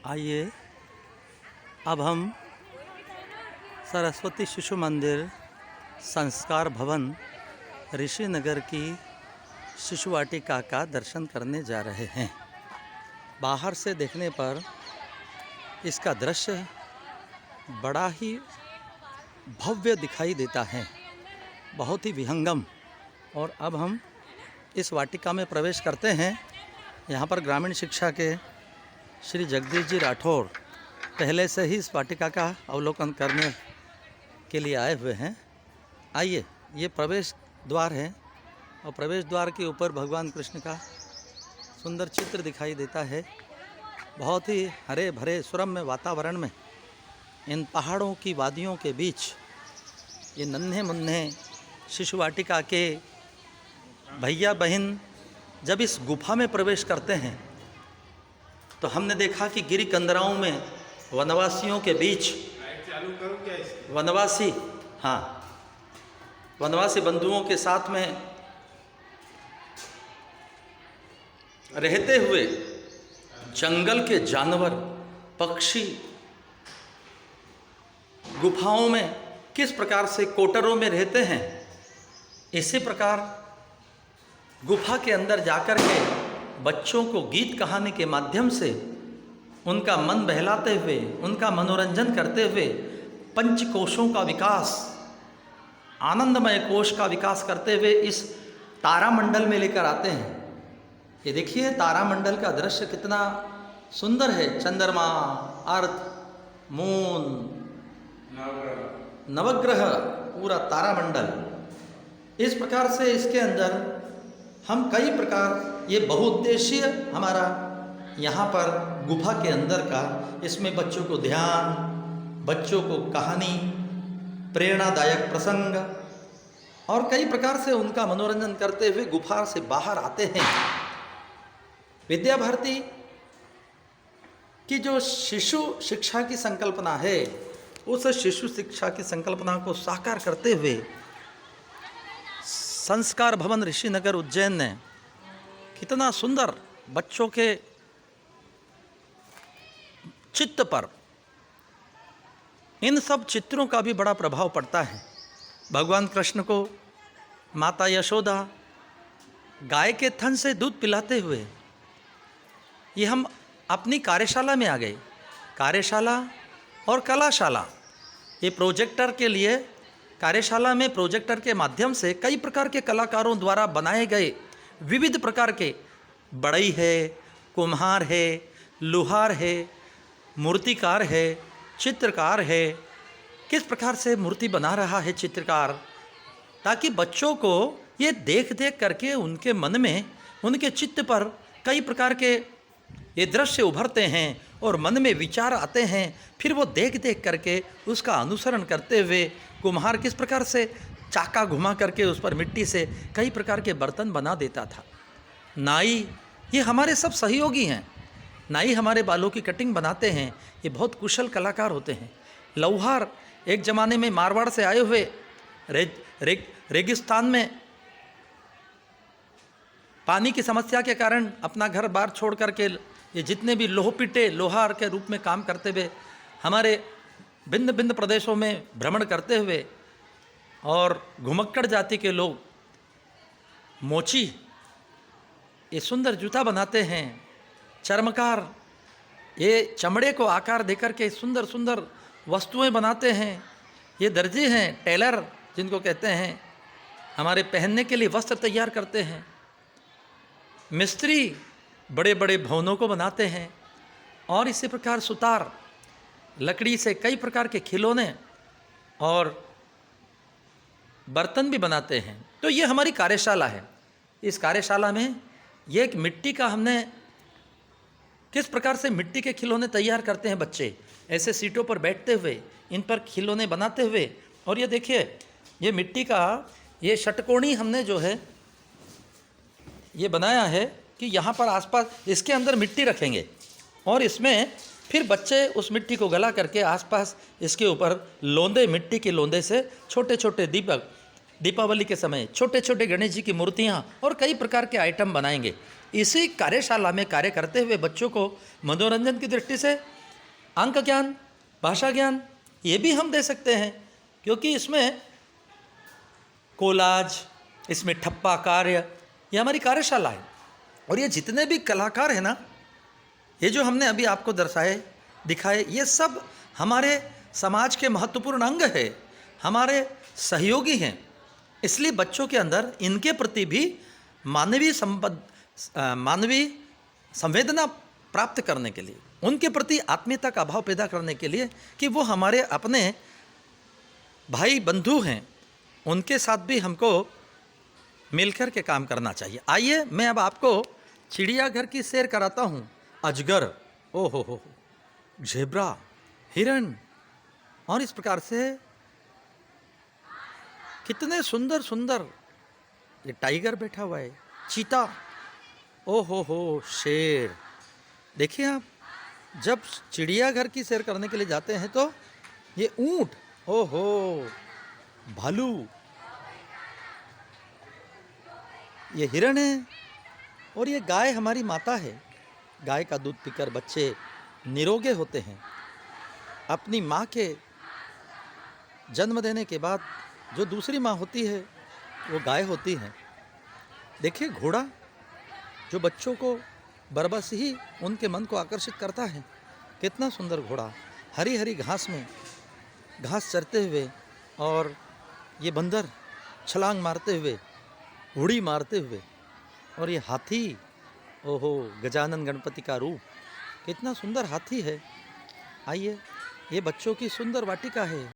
आइए अब हम सरस्वती शिशु मंदिर संस्कार भवन ऋषिनगर की शिशु वाटिका का दर्शन करने जा रहे हैं। बाहर से देखने पर इसका दृश्य बड़ा ही भव्य दिखाई देता है, बहुत ही विहंगम। और अब हम इस वाटिका में प्रवेश करते हैं। यहाँ पर ग्रामीण शिक्षा के श्री जगदीश जी राठौर पहले से ही इस वाटिका का अवलोकन करने के लिए आए हुए हैं। आइए, ये प्रवेश द्वार है और प्रवेश द्वार के ऊपर भगवान कृष्ण का सुंदर चित्र दिखाई देता है। बहुत ही हरे भरे सुरम्य वातावरण में इन पहाड़ों की वादियों के बीच ये नन्हे मुन्ने शिशु वाटिका के भैया बहन जब इस गुफा में प्रवेश करते हैं तो हमने देखा कि गिरी कंदराओं में वनवासियों के बीच वनवासी बंधुओं के साथ में रहते हुए जंगल के जानवर पक्षी गुफाओं में किस प्रकार से कोटरों में रहते हैं, इसी प्रकार गुफा के अंदर जाकर के बच्चों को गीत कहानी के माध्यम से उनका मन बहलाते हुए, उनका मनोरंजन करते हुए पंचकोशों का विकास, आनंदमय कोश का विकास करते हुए इस तारामंडल में लेकर आते हैं। ये देखिए तारामंडल का दृश्य कितना सुंदर है। चंद्रमा, अर्थ, मून, नवग्रह, पूरा तारामंडल। इस प्रकार से इसके अंदर हम कई प्रकार, ये बहुउद्देशीय हमारा यहाँ पर गुफा के अंदर का, इसमें बच्चों को ध्यान, बच्चों को कहानी, प्रेरणादायक प्रसंग और कई प्रकार से उनका मनोरंजन करते हुए गुफा से बाहर आते हैं। विद्या भारती की जो शिशु शिक्षा की संकल्पना है, उस शिशु शिक्षा की संकल्पना को साकार करते हुए संस्कार भवन ऋषिनगर उज्जैन ने कितना सुंदर बच्चों के चित्त पर, इन सब चित्रों का भी बड़ा प्रभाव पड़ता है। भगवान कृष्ण को माता यशोदा गाय के थन से दूध पिलाते हुए ये हम अपनी कार्यशाला में आ गए। कार्यशाला और कलाशाला, ये प्रोजेक्टर के लिए कार्यशाला में प्रोजेक्टर के माध्यम से कई प्रकार के कलाकारों द्वारा बनाए गए विविध प्रकार के, बढ़ई है, कुम्हार है, लुहार है, मूर्तिकार है, चित्रकार है, किस प्रकार से मूर्ति बना रहा है चित्रकार, ताकि बच्चों को ये देख देख करके उनके मन में, उनके चित्त पर कई प्रकार के ये दृश्य उभरते हैं और मन में विचार आते हैं। फिर वो देख देख करके उसका अनुसरण करते हुए कुम्हार किस प्रकार से चाका घुमा करके उस पर मिट्टी से कई प्रकार के बर्तन बना देता था। नाई, ये हमारे सब सहयोगी हैं। नाई हमारे बालों की कटिंग बनाते हैं, ये बहुत कुशल कलाकार होते हैं। लौहार एक ज़माने में मारवाड़ से आए हुए रेगिस्तान में पानी की समस्या के कारण अपना घर बार छोड़ करके ये जितने भी लोहपिटे लोहार के रूप में काम करते हुए हमारे भिन्न भिन्न प्रदेशों में भ्रमण करते हुए, और घुमक्कड़ जाति के लोग मोची ये सुंदर जूता बनाते हैं। चर्मकार ये चमड़े को आकार देकर के सुंदर सुंदर वस्तुएं बनाते हैं। ये दर्जी हैं, टेलर जिनको कहते हैं, हमारे पहनने के लिए वस्त्र तैयार करते हैं। मिस्त्री बड़े बड़े भवनों को बनाते हैं। और इसी प्रकार सुतार लकड़ी से कई प्रकार के खिलौने और बर्तन भी बनाते हैं। तो ये हमारी कार्यशाला है। इस कार्यशाला में ये एक मिट्टी का, हमने किस प्रकार से मिट्टी के खिलौने तैयार करते हैं बच्चे, ऐसे सीटों पर बैठते हुए इन पर खिलौने बनाते हुए। और ये देखिए, ये मिट्टी का ये षटकोणी हमने जो है ये बनाया है कि यहाँ पर आसपास इसके अंदर मिट्टी रखेंगे और इसमें फिर बच्चे उस मिट्टी को गला करके आसपास इसके ऊपर लोंदे, मिट्टी के लोंदे से छोटे छोटे दीपक, दीपावली के समय छोटे छोटे गणेश जी की मूर्तियाँ और कई प्रकार के आइटम बनाएंगे। इसी कार्यशाला में कार्य करते हुए बच्चों को मनोरंजन की दृष्टि से अंक ज्ञान, भाषा ज्ञान ये भी हम दे सकते हैं, क्योंकि इसमें कोलाज, इसमें ठप्पा कार्य, ये हमारी कार्यशाला है। और ये जितने भी कलाकार हैं ना, ये जो हमने अभी आपको दर्शाए दिखाए, ये सब हमारे समाज के महत्वपूर्ण अंग है, हमारे सहयोगी हैं। इसलिए बच्चों के अंदर इनके प्रति भी मानवीय संवेदना प्राप्त करने के लिए, उनके प्रति आत्मीयता का भाव पैदा करने के लिए कि वो हमारे अपने भाई बंधु हैं, उनके साथ भी हमको मिलकर के काम करना चाहिए। आइए मैं अब आपको चिड़ियाघर की सैर कराता हूँ। अजगर, ओ हो, ज़ेब्रा, हिरण, और इस प्रकार से कितने सुंदर सुंदर, ये टाइगर बैठा हुआ है, चीता, ओ हो, शेर। देखिए आप जब चिड़ियाघर की सैर करने के लिए जाते हैं तो ये ऊंट, ओ हो, भालू, ये हिरण है, और ये गाय हमारी माता है। गाय का दूध पीकर बच्चे निरोगे होते हैं। अपनी माँ के जन्म देने के बाद जो दूसरी माँ होती है वो गाय होती है। देखिए घोड़ा, जो बच्चों को बरबस ही उनके मन को आकर्षित करता है। कितना सुंदर घोड़ा, हरी हरी घास में घास चरते हुए, और ये बंदर छलांग मारते हुए, उड़ी मारते हुए, और ये हाथी, ओहो, गजानन गणपति का रूप, कितना सुंदर हाथी है। आइए, ये बच्चों की सुंदर वाटिका है।